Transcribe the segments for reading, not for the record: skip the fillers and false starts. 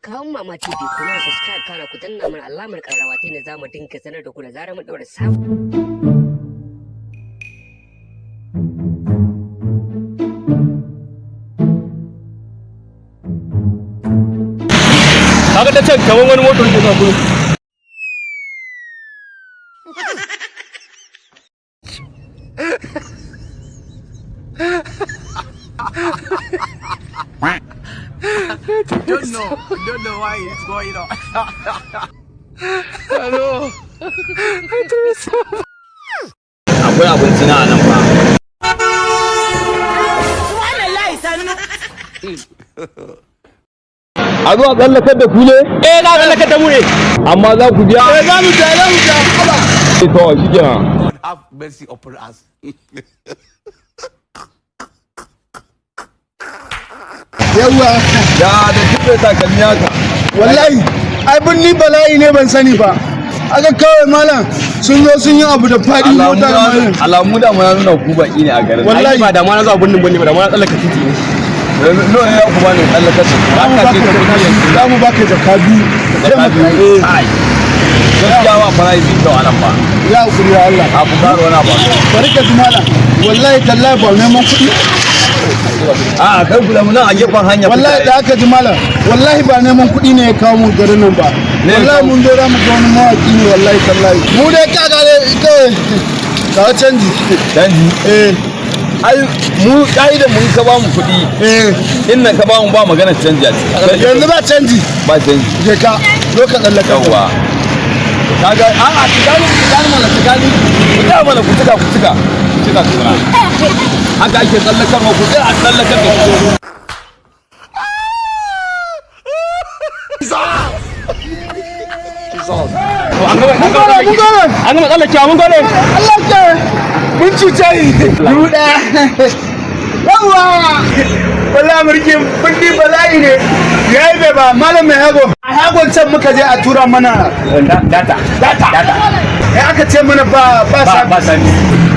Hausawan Mama TV ku na subscribe kana ku danna mana alamar ƙararrawa ta yadda za mu dinga sanar da ku da zarar mun ɗaura sabon. Kaga ta can kaman wani motar ke zaku. Don't know why it's going on. Hello. Akwai abinci na nan fa. A zo a tsallakar da ku ne? Eh, za a tsallakar da mu ne. Amma za ku biya? Eh, za mu biya. To, shi kenan. God have mercy upon us. Yawwa, Da kike takalmi haka. wallahi ai binni bala'i ne ban sani ba. Aka kawai malam sun zo sun yi abu da fadi mota da malam. Alamu da ma nuna ku baki ne a garin. Wallahi. Ai ba da ma na zuwa bunnin bunni ba da ma na tsallaka titi ne. No ne ya kuma ne tsallakar su. Za mu baka jaka biyu. Ai. Gaskiya ba fara yi da wannan ba. Ya hakuri ya Allah. Abu karo na ba. Bari ka ji malam. Wallahi tallahi ba neman kuɗi. A kai ku da mun a gefen hanya. Wallahi da aka ji malam. Wallahi ba neman kuɗi ne ya kawo mu garin nan ba. Wallahi mun dora mu ga wani mawaki ne wallahi tallahi. Mu dai kaga ne ka canji. Canji. Ai mu da mun ka ba mu kuɗi. Inna ka ba mu ba magana canji a ciki. Yanzu ba canji. Ba canji. Je ka zo ka tsallaka. Yawwa. Kaga a'a tikani mana tikani. Ku mana ku tuka. Tukuna. Haka ake tsallakarwa ku sai a tsallakar da ku. An gama tsallakewa mun gane. Allah ke mun cuce ni. Duda. Yawwa. Wallahi mulkin bindi bala'i ne. Yayi bai ba malam mai hago. A hagon can muka je a tura mana Data. aka ce mana ba sani.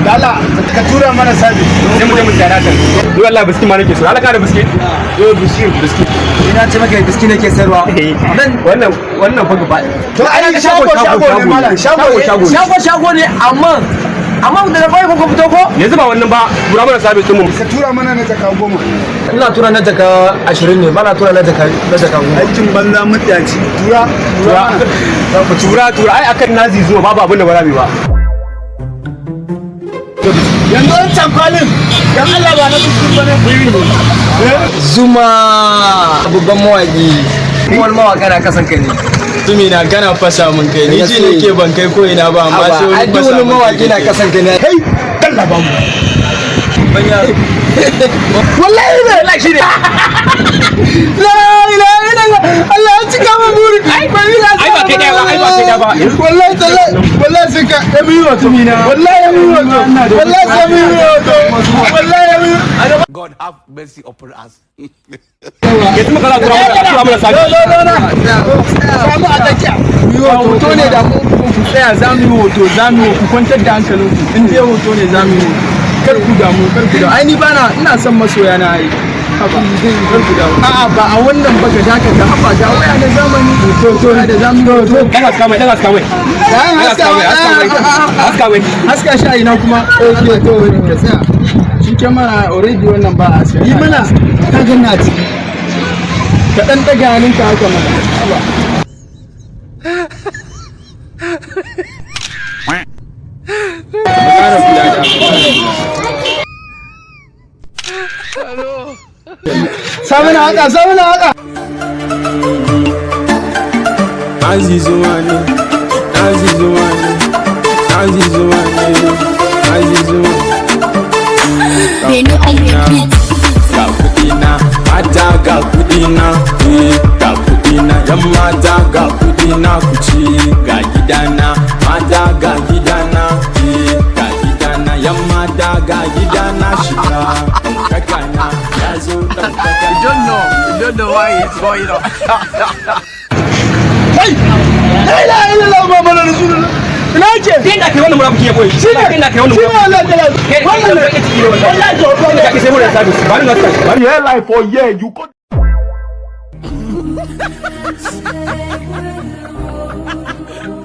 Dala ka tura mana sabi. Sai mu je mu tsaya data. Ni wallahi biski ma nake so. Allah ka da biski. Yo biski. Ina ce maka biski nake sayarwa. Wannan fa gaba. To ai shago ne malam. Shago ne amma da na bai ko fito ko? Yanzu ba wannan ba. Tura mana sabis din mu. Ka tura mana na jaka 10. Ina tura na jaka 20 ne, ba na tura na jaka 10. Aikin banza mutiyaci. Tura ai akan nazi zuwa babu abin da ba rabi ba. Yanzu wancan kwalin dan Allah ba na kusur bane Zuma babban mawaki. Kuma mawaka na kasan kai ne. Tumi na gana fasa mun kai ni shi nake ban kai ko ina ba amma sai wani fasa mun mawaki na kasan kai ne. kai kalla ba mu Banya wallahi ne la shi ne la ilaha illallah Allah ya cika mu buri ai ba kai da ba. wallahi sai ka emi wato wallahi God have mercy upon us. Yanzu muka za tura mana sabis. samu a tsakiya hoto ne da mu ku tsaya za mu yi hoto za mu ku kwantar da hankalinku in dai hoto ne za mu yi kar ku damu ai ni bana ina son masoya na ai haba kar ku damu a'a ba a wannan ba ga daka da haba ga waya na zamani hoto da zamu yi hoto Dan haska mai. haska shi a ina kuma okay to ka tsaya shi kyamara already wannan ba a sai yi mana ka ga na ci ka dan daga hannunka haka mana haba samuna haka Azizumane Benu Already ga kudina mata ga kudina ga kudina yan mata ga kudina kuci ga gidana mata ga gidana ga gidana yan mata ga gidana shiga kakana yazo dankaka You don't know why it's going on. kai la ilaha illallah muhammadur rasulullah ina ce Kin da kai wannan mura kuke boye. shi ne Kin da kai wannan mura. Allah da wannan da kake ciki wannan. wallahi to Ka sai mu da sabis. Bari na tsaya. here life for year you got Stay with you.